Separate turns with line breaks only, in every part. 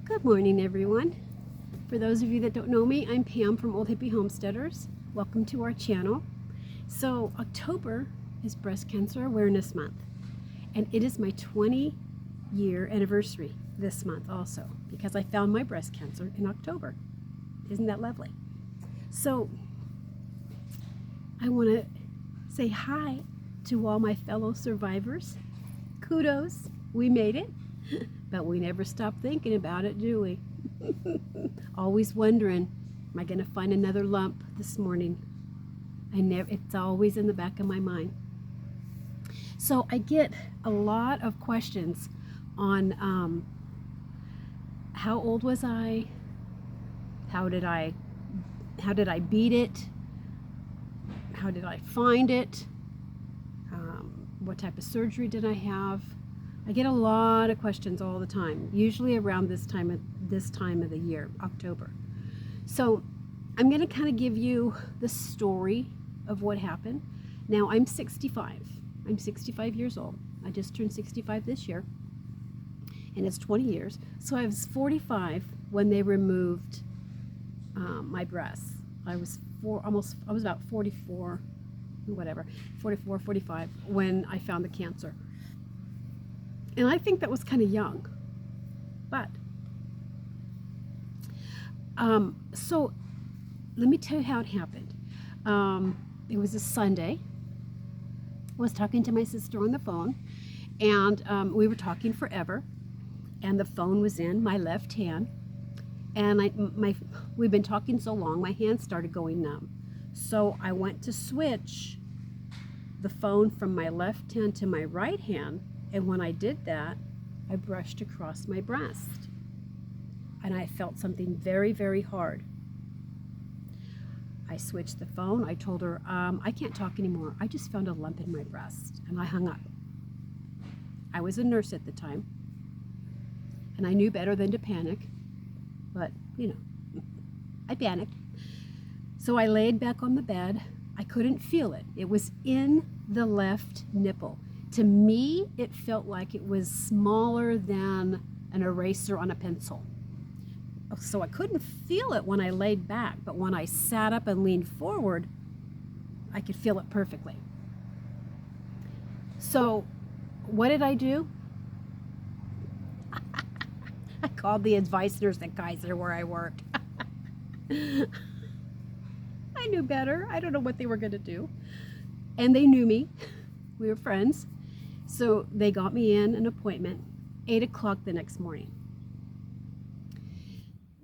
Good morning, everyone. For those of you that don't know me, I'm Pam from Old Hippie Homesteaders. Welcome to our channel. So, October is Breast Cancer Awareness Month, and it is my 20-year anniversary this month also, because I found my breast cancer in October. Isn't that lovely? So, I want to say hi to all my fellow survivors. Kudos, we made it. But we never stop thinking about it, do we? Always wondering, am I going to find another lump this morning? It's always in the back of my mind. So I get a lot of questions on how old was I? How did I beat it? How did I find it? What type of surgery did I have? I get a lot of questions all the time, usually around this time of the year, October. So I'm going to kind of give you the story of what happened. Now I'm 65. I'm 65 years old. I just turned 65 this year, and it's 20 years. So I was 45 when they removed my breasts. I was about 44, whatever, 44, 45 when I found the cancer. And I think that was kind of young. But, so let me tell you how it happened. It was a Sunday. I was talking to my sister on the phone, and we were talking forever. And the phone was in my left hand. And we've been talking so long, my hand started going numb. So I went to switch the phone from my left hand to my right hand. And when I did that, I brushed across my breast. And I felt something very, very hard. I switched the phone. I told her, I can't talk anymore. I just found a lump in my breast. And I hung up. I was a nurse at the time. And I knew better than to panic. But, I panicked. So I laid back on the bed. I couldn't feel it. It was in the left nipple. To me, it felt like it was smaller than an eraser on a pencil. So I couldn't feel it when I laid back, but when I sat up and leaned forward, I could feel it perfectly. So what did I do? I called the advice nurse at Kaiser where I worked. I knew better. I don't know what they were going to do. And they knew me. We were friends. So they got me in an appointment, 8 o'clock the next morning.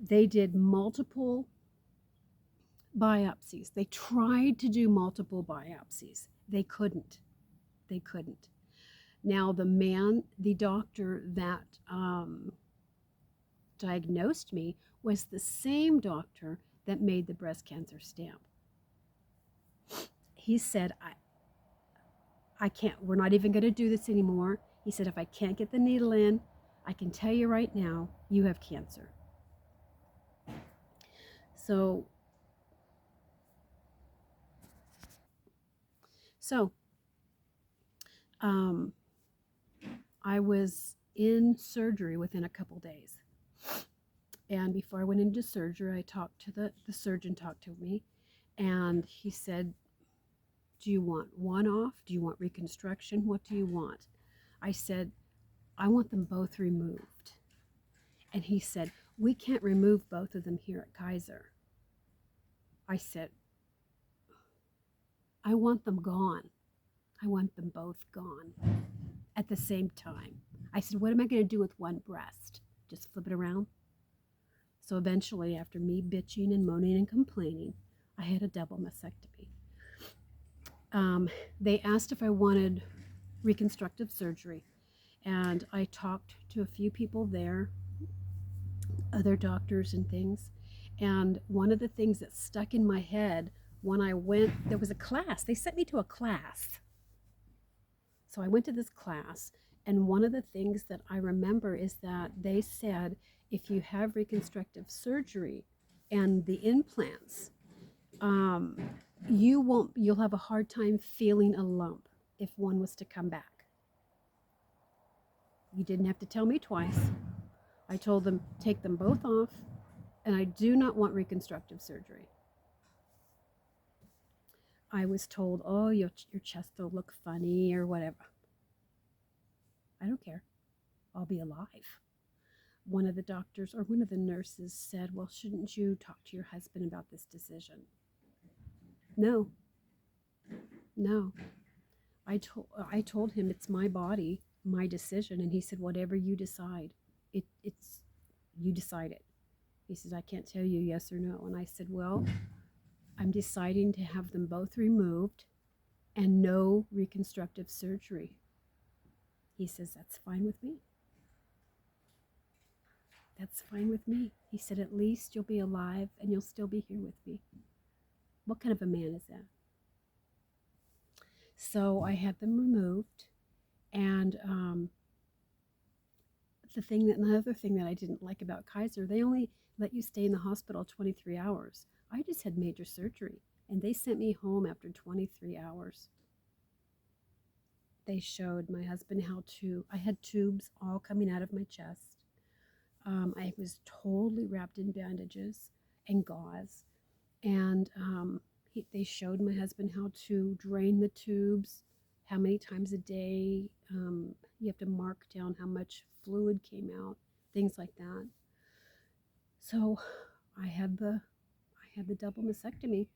They did multiple biopsies. They tried to do multiple biopsies. They couldn't. Now the doctor that diagnosed me was the same doctor that made the breast cancer stamp. He said, I can't, we're not even going to do this anymore. He said, if I can't get the needle in, I can tell you right now, you have cancer. So I was in surgery within a couple days. And before I went into surgery, I talked to the surgeon talked to me, and he said, do you want one off? Do you want reconstruction? What do you want? I said, I want them both removed. And he said, we can't remove both of them here at Kaiser. I said, I want them gone. I want them both gone at the same time. I said, what am I going to do with one breast? Just flip it around? So eventually, after me bitching and moaning and complaining, I had a double mastectomy. They asked if I wanted reconstructive surgery, and I talked to a few people there, other doctors and things, and one of the things that stuck in my head when I went, there was a class. They sent me to a class. So I went to this class, and one of the things that I remember is that they said, if you have reconstructive surgery and the implants, you'll have a hard time feeling a lump if one was to come back. You didn't have to tell me twice. I told them, take them both off, and I do not want reconstructive surgery. I was told, oh, your chest will look funny or whatever. I don't care. I'll be alive. One of the doctors or one of the nurses said, well, shouldn't you talk to your husband about this decision? No, no. I told him it's my body, my decision, and he said, whatever you decide, it's you decide it. He said, I can't tell you yes or no. And I said, well, I'm deciding to have them both removed and no reconstructive surgery. He says, that's fine with me. That's fine with me. He said, at least you'll be alive and you'll still be here with me. What kind of a man is that? So I had them removed, and another thing that I didn't like about Kaiser, they only let you stay in the hospital 23 hours. I just had major surgery, and they sent me home after 23 hours. They showed my husband I had tubes all coming out of my chest. I was totally wrapped in bandages and gauze, and they showed my husband how to drain the tubes, how many times a day. You have to mark down how much fluid came out, things like that. So I had the double mastectomy,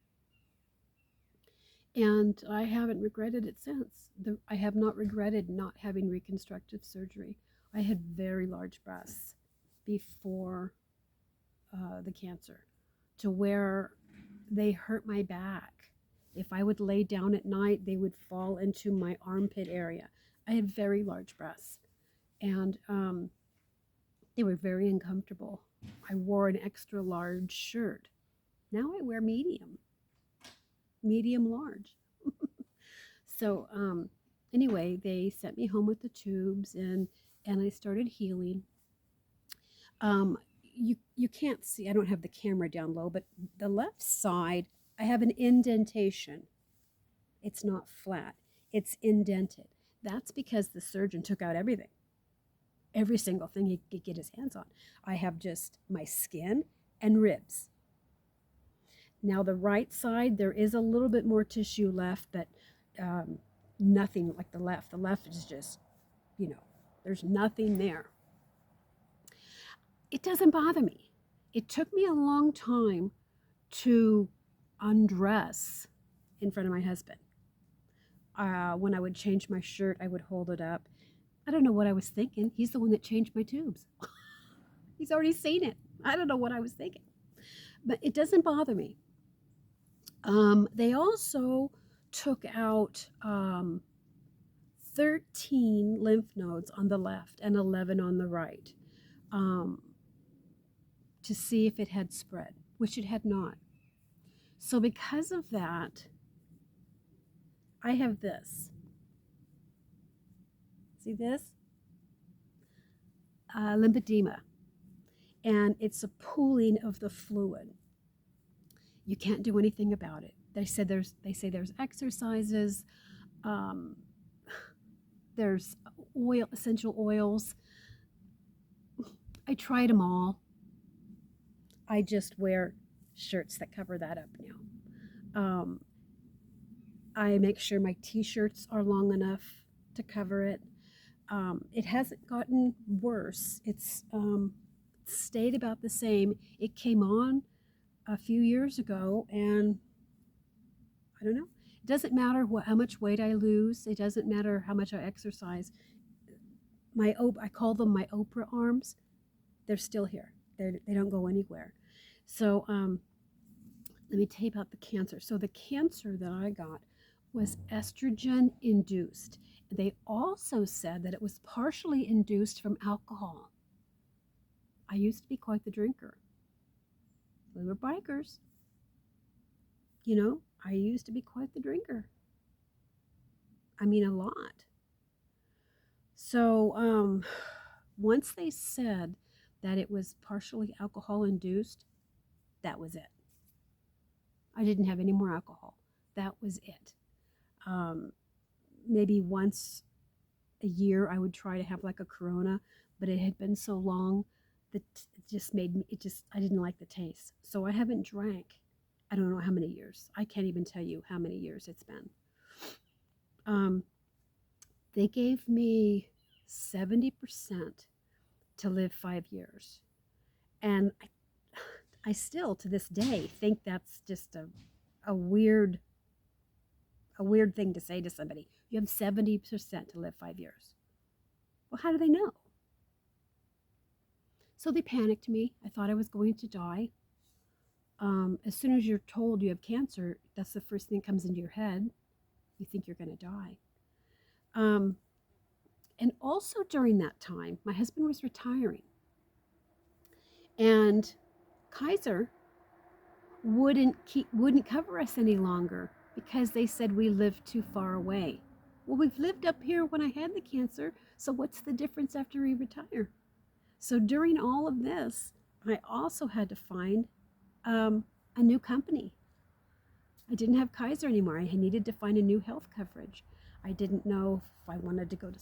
and I haven't regretted it since. I have not regretted not having reconstructive surgery. I had very large breasts before the cancer, to where they hurt my back. If I would lay down at night, they would fall into my armpit area. I had very large breasts, and they were very uncomfortable. I wore an extra large shirt. Now I wear medium large. So anyway, they sent me home with the tubes, and I started healing. You can't see, I don't have the camera down low, but the left side, I have an indentation. It's not flat, it's indented. That's because the surgeon took out every single thing he could get his hands on. I have just my skin and ribs. Now the right side, there is a little bit more tissue left, but nothing like the left. The left is just, there's nothing there. It doesn't bother me. It took me a long time to undress in front of my husband. When I would change my shirt, I would hold it up. I don't know what I was thinking. He's the one that changed my tubes. He's already seen it. I don't know what I was thinking. But it doesn't bother me. They also took out 13 lymph nodes on the left and 11 on the right, to see if it had spread, which it had not. So because of that, I have this. See this? Lymphedema. And it's a pooling of the fluid. You can't do anything about it. They say there's exercises, there's essential oils. I tried them all. I just wear shirts that cover that up now. I make sure my t-shirts are long enough to cover it. It hasn't gotten worse. It's stayed about the same. It came on a few years ago, and I don't know. It doesn't matter how much weight I lose. It doesn't matter how much I exercise. I call them my Oprah arms. They're still here. They don't go anywhere. So let me tape out the cancer. So the cancer that I got was estrogen induced. They also said that it was partially induced from alcohol. I used to be quite the drinker. We were bikers. I used to be quite the drinker. I mean, a lot. So once they said that it was partially alcohol induced, that was it. I didn't have any more alcohol. That was it. Maybe once a year I would try to have like a Corona, but it had been so long it just made me, I didn't like the taste. So I haven't drank, I don't know how many years. I can't even tell you how many years it's been. Um, they gave me 70% to live 5 years. And I still, to this day, think that's just a weird, a weird thing to say to somebody. You have 70% to live 5 years. Well, how do they know? So they panicked me. I thought I was going to die. As soon as you're told you have cancer, that's the first thing that comes into your head. You think you're going to die. And also during that time, my husband was retiring. And Kaiser wouldn't cover us any longer because they said we lived too far away. Well, we've lived up here when I had the cancer, so what's the difference after we retire? So during all of this, I also had to find a new company. I didn't have Kaiser anymore. I needed to find a new health coverage. I didn't know if I wanted to go to,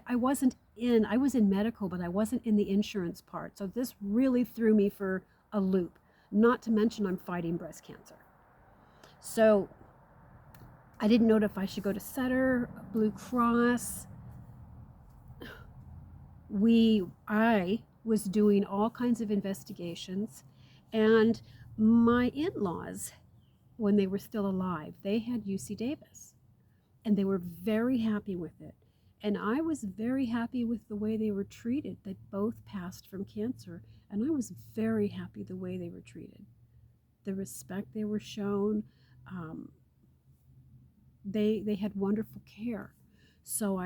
I wasn't in, I was in medical, but I wasn't in the insurance part. So this really threw me for a loop, not to mention I'm fighting breast cancer. So I didn't know if I should go to Sutter, Blue Cross. I was doing all kinds of investigations, and my in-laws, when they were still alive, they had UC Davis, and they were very happy with it. And I was very happy with the way they were treated. They both passed from cancer, and I was very happy the way they were treated. The respect they were shown, they had wonderful care. So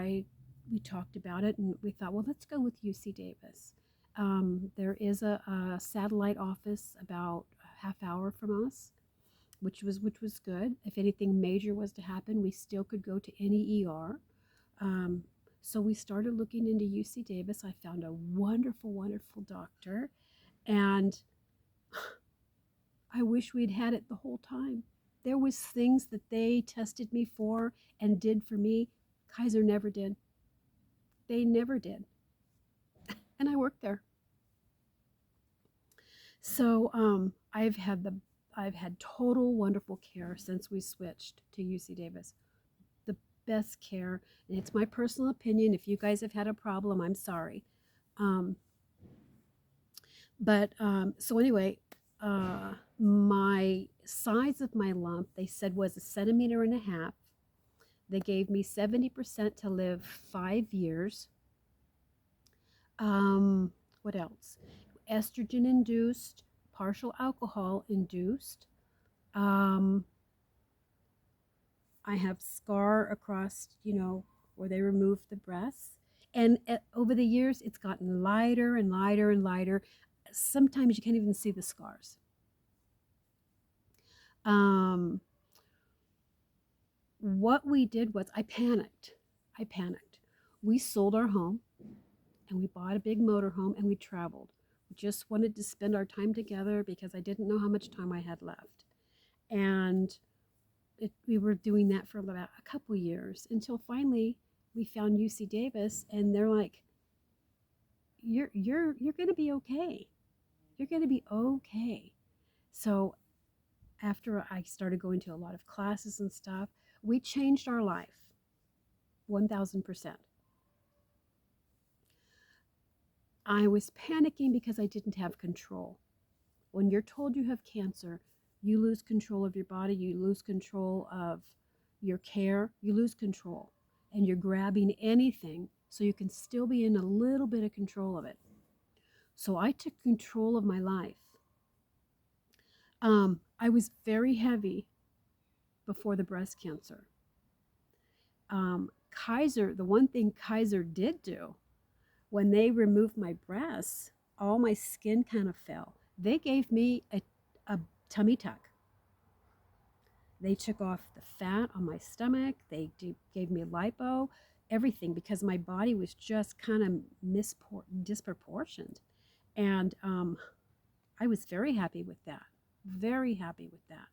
we talked about it, and we thought, well, let's go with UC Davis. There is a satellite office about a half hour from us, which was good. If anything major was to happen, we still could go to any ER. So we started looking into UC Davis. I found a wonderful, wonderful doctor, and I wish we'd had it the whole time. There was things that they tested me for and did for me, Kaiser never did. They never did. And I worked there. So I've had total wonderful care since we switched to UC Davis. The best care, and it's my personal opinion. If you guys have had a problem, I'm sorry. So anyway, my size of my lump, they said, was 1.5 centimeters. They gave me 70% to live 5 years. What else? Estrogen induced, partial alcohol induced. I have scar across, where they removed the breasts. And over the years, it's gotten lighter and lighter and lighter. Sometimes you can't even see the scars. What we did was I panicked. We sold our home and we bought a big motorhome and we traveled. We just wanted to spend our time together because I didn't know how much time I had left. And we were doing that for about a couple years until finally we found UC Davis, and they're like, you're going to be okay. You're going to be okay. So after I started going to a lot of classes and stuff, we changed our life 1,000%. I was panicking because I didn't have control. When you're told you have cancer, you lose control of your body, you lose control of your care, you lose control, and you're grabbing anything so you can still be in a little bit of control of it. So I took control of my life. I was very heavy before the breast cancer. Kaiser, the one thing Kaiser did do, when they removed my breasts, all my skin kind of fell. They gave me a tummy tuck. They took off the fat on my stomach. They gave me a lipo, everything, because my body was just kind of disproportioned. And I was very happy with that. Very happy with that.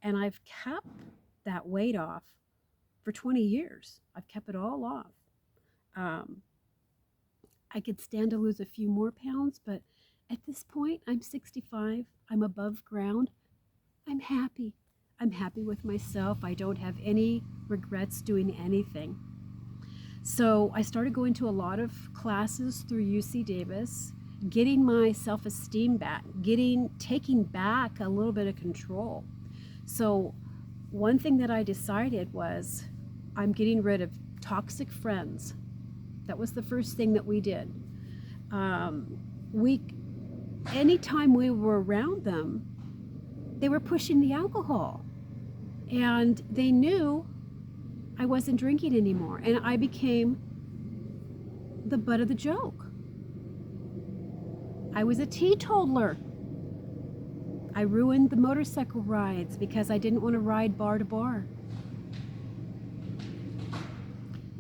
And I've kept that weight off for 20 years. I've kept it all off. I could stand to lose a few more pounds, but this point, I'm 65, I'm above ground, I'm happy. I'm happy with myself. I don't have any regrets doing anything. So I started going to a lot of classes through UC Davis, getting my self-esteem back, taking back a little bit of control. So one thing that I decided was I'm getting rid of toxic friends. That was the first thing that we did. Anytime we were around them, they were pushing the alcohol, and they knew I wasn't drinking anymore, and I became the butt of the joke. I was a teetotaler. I ruined the motorcycle rides because I didn't want to ride bar to bar.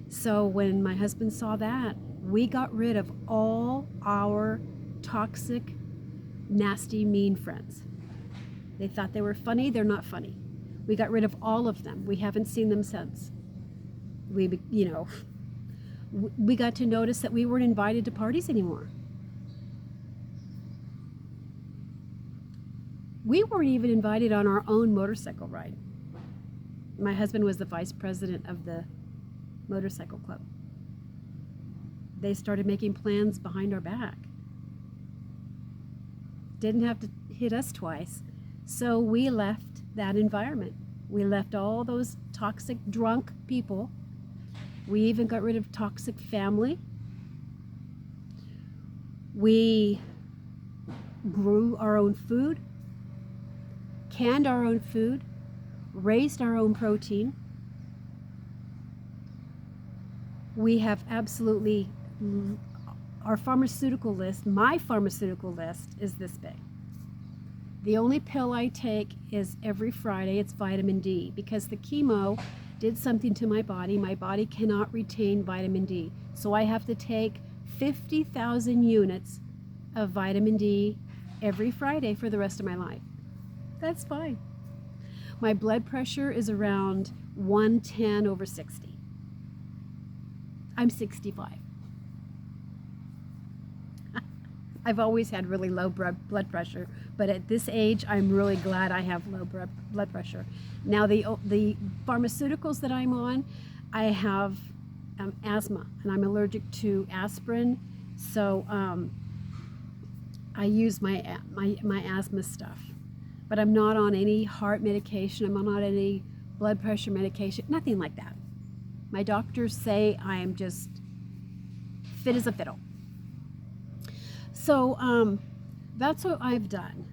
So when my husband saw that, we got rid of all our toxic, nasty, mean friends. They thought they were funny. They're not funny. We got rid of all of them. We haven't seen them since. We got to notice that we weren't invited to parties anymore. We weren't even invited on our own motorcycle ride. My husband was the vice president of the motorcycle club. They started making plans behind our back. Didn't have to hit us twice. So we left that environment. We left all those toxic, drunk people. We even got rid of toxic family. We grew our own food, canned our own food, raised our own protein. We have absolutely, our pharmaceutical list, my pharmaceutical list is this big. The only pill I take is every Friday. It's vitamin D, because the chemo did something to my body. My body cannot retain vitamin D. So I have to take 50,000 units of vitamin D every Friday for the rest of my life. That's fine. My blood pressure is around 110/60. I'm 65. I've always had really low blood pressure, but at this age, I'm really glad I have low blood pressure. Now, the pharmaceuticals that I'm on, I have asthma, and I'm allergic to aspirin, so I use my asthma stuff. But I'm not on any heart medication. I'm not on any blood pressure medication, nothing like that. My doctors say I am just fit as a fiddle. So that's what I've done.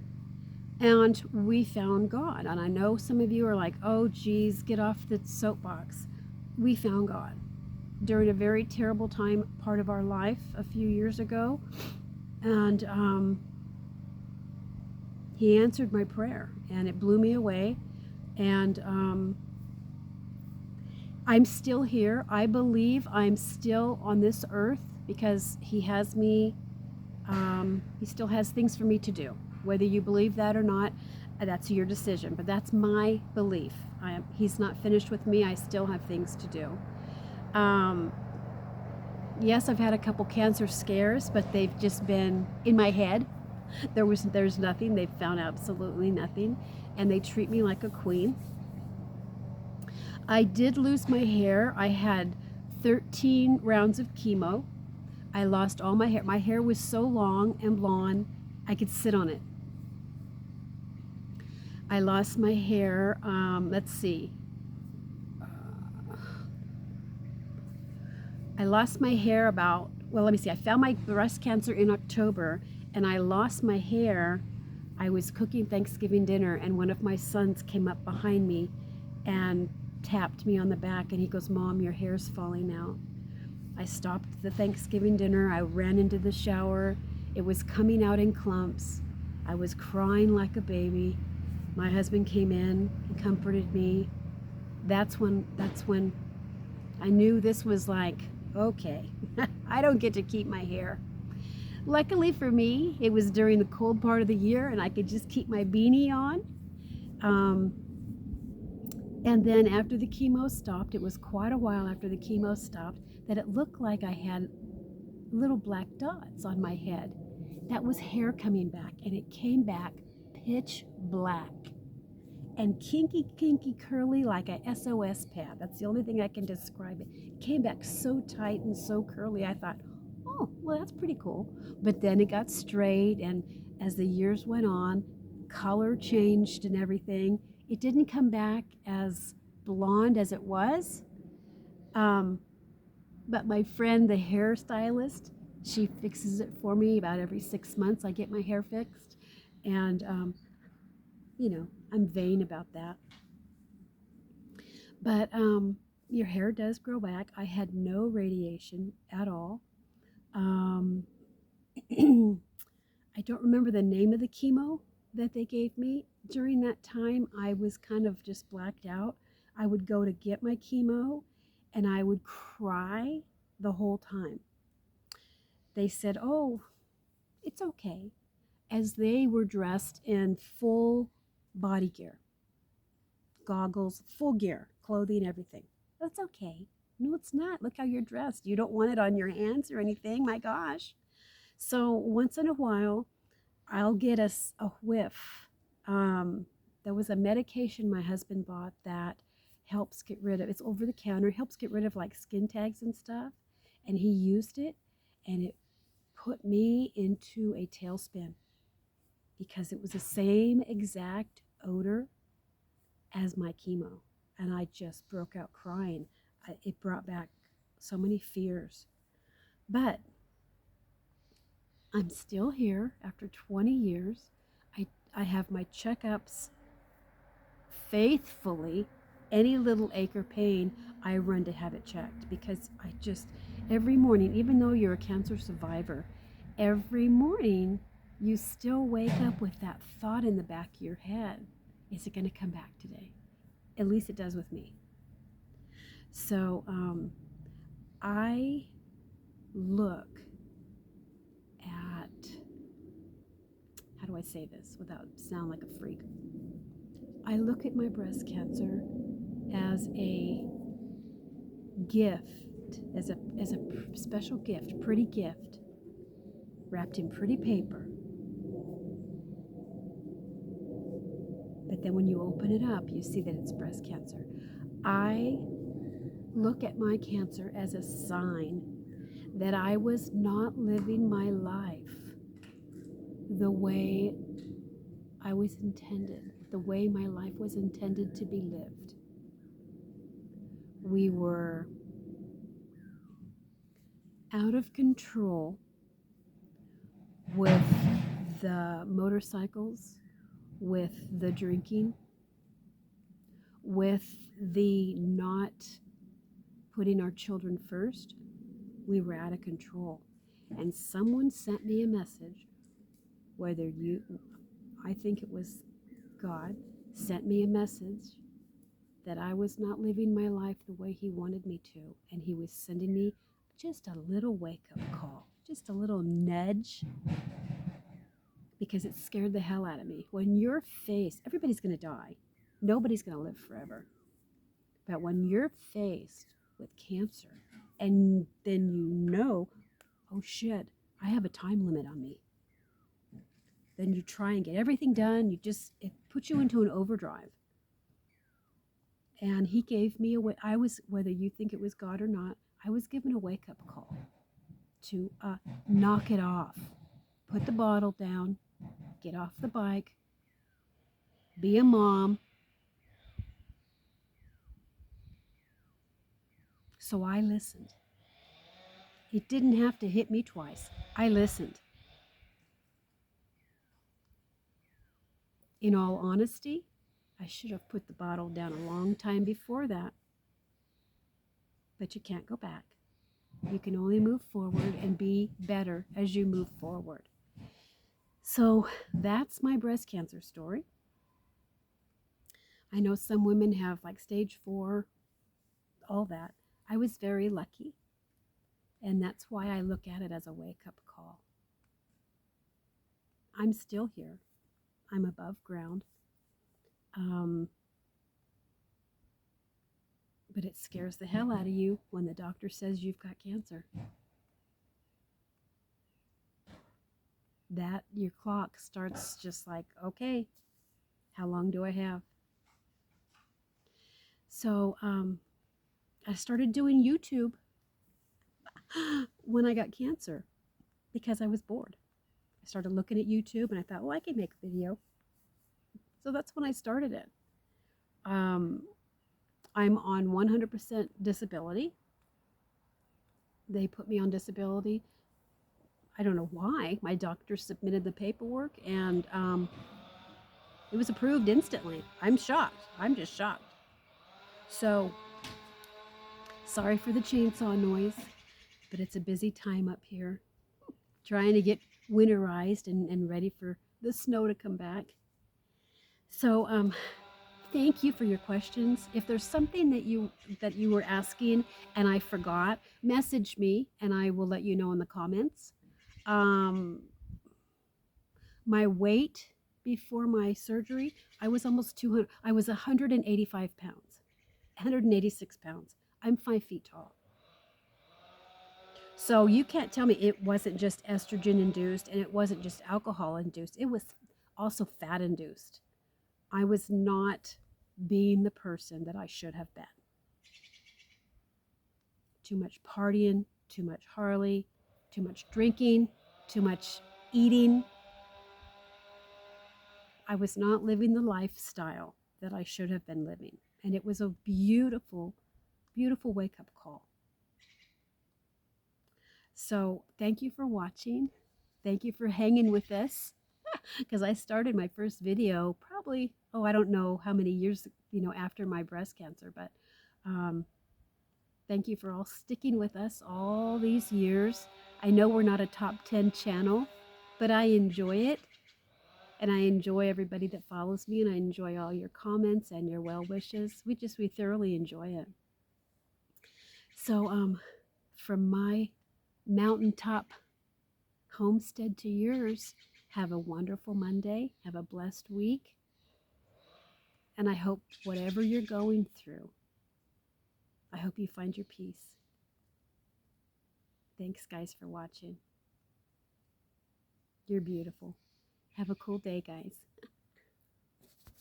And we found God. And I know some of you are like, oh, geez, get off the soapbox. We found God during a very terrible part of our life a few years ago. And He answered my prayer, and it blew me away. And I'm still here. I believe I'm still on this earth because He has me. He still has things for me to do. Whether you believe that or not, that's your decision. But that's my belief. He's not finished with me. I still have things to do. Yes, I've had a couple cancer scares, but they've just been in my head. There's nothing. They've found absolutely nothing, and they treat me like a queen. I did lose my hair. I had 13 rounds of chemo. I lost all my hair. My hair was so long and blonde, I could sit on it. I lost my hair, let's see. I lost my hair let me see. I found my breast cancer in October, and I lost my hair. I was cooking Thanksgiving dinner, and one of my sons came up behind me and tapped me on the back, and he goes, "Mom, your hair's falling out." I stopped the Thanksgiving dinner. I ran into the shower. It was coming out in clumps. I was crying like a baby. My husband came in and comforted me. That's when I knew this was like, okay, I don't get to keep my hair. Luckily for me, it was during the cold part of the year, and I could just keep my beanie on. And then after the chemo stopped, it was quite a while after the chemo stopped, that it looked like I had little black dots on my head. that was hair coming back, and it came back pitch black and kinky, kinky, curly like a SOS pad. That's the only thing I can describe it. It came back so tight and so curly. I thought, oh, well, that's pretty cool. But then it got straight, and as the years went on, color changed and everything. It didn't come back as blonde as it was. Um, but my friend, the hairstylist, she fixes it for me about every 6 months. I get my hair fixed. And, I'm vain about that. But your hair does grow back. I had no radiation at all. Um, I don't remember the name of the chemo that they gave me. During that time, I was kind of just blacked out. I would go to get my chemo and I would cry the whole time. They said, oh, it's okay, as they were dressed in full body gear, goggles, full gear, clothing, everything. That's okay. No, it's not. Look how you're dressed. You don't want it on your hands or anything. My gosh. So once in a while, I'll get a whiff. There was a medication my husband bought that helps get rid of, it's over the counter, helps get rid of like skin tags and stuff. And he used it, and it put me into a tailspin because it was the same exact odor as my chemo. And I just broke out crying. It brought back so many fears. But I'm still here after 20 years. I have my checkups faithfully. Any little ache or pain, I run to have it checked because I just, every morning, even though you're a cancer survivor, every morning you still wake up with that thought in the back of your head. Is it going to come back today? At least it does with me. So I look at, how do I say this without sound like a freak? I look at my breast cancer as a gift, as a special gift, pretty gift, wrapped in pretty paper. But then when you open it up, you see that it's breast cancer. I look at my cancer as a sign that I was not living my life the way I was intended, the way my life was intended to be lived. We were out of control with the motorcycles, with the drinking, with the not putting our children first. We were out of control. And someone sent me a message, I think it was God, sent me a message that I was not living my life the way He wanted me to. And He was sending me just a little wake-up call, just a little nudge, because it scared the hell out of me. When you're faced, everybody's going to die. Nobody's going to live forever. But when you're faced with cancer, and then oh shit, I have a time limit on me. Then you try and get everything done. It puts you into an overdrive. And He gave me whether you think it was God or not, I was given a wake-up call to knock it off. Put the bottle down, get off the bike, be a mom. So I listened. It didn't have to hit me twice. I listened. In all honesty, I should have put the bottle down a long time before that. But you can't go back. You can only move forward and be better as you move forward. So that's my breast cancer story. I know some women have like stage 4, all that. I was very lucky. And that's why I look at it as a wake-up call. I'm still here. I'm above ground. But it scares the hell out of you when the doctor says you've got cancer. that your clock starts just like, okay, how long do I have? So I started doing YouTube when I got cancer because I was bored. I started looking at YouTube and I thought, well, I can make a video. So that's when I started it. Um, I'm on 100% disability. They put me on disability. I don't know why. My doctor submitted the paperwork and it was approved instantly. I'm shocked. I'm just shocked. So sorry for the chainsaw noise, but it's a busy time up here trying to get winterized and ready for the snow to come back. So thank you for your questions. If there's something that you were asking and I forgot, message me and I will let you know in the comments. Um, my weight before my surgery, I was almost 200. I was 185 pounds, 186 pounds. I'm 5 feet tall. So you can't tell me it wasn't just estrogen induced and it wasn't just alcohol induced. It was also fat induced. I was not being the person that I should have been. Too much partying, too much Harley, too much drinking, too much eating. I was not living the lifestyle that I should have been living. And it was a beautiful, beautiful wake up call. So thank you for watching. Thank you for hanging with us because I started my first video probably, oh, I don't know how many years, after my breast cancer, but thank you for all sticking with us all these years. I know we're not a top 10 channel, but I enjoy it. And I enjoy everybody that follows me, and I enjoy all your comments and your well wishes. We thoroughly enjoy it. So from my mountaintop homestead to yours, have a wonderful Monday, have a blessed week, and I hope whatever you're going through, I hope you find your peace. Thanks, guys, for watching. You're beautiful. Have a cool day, guys.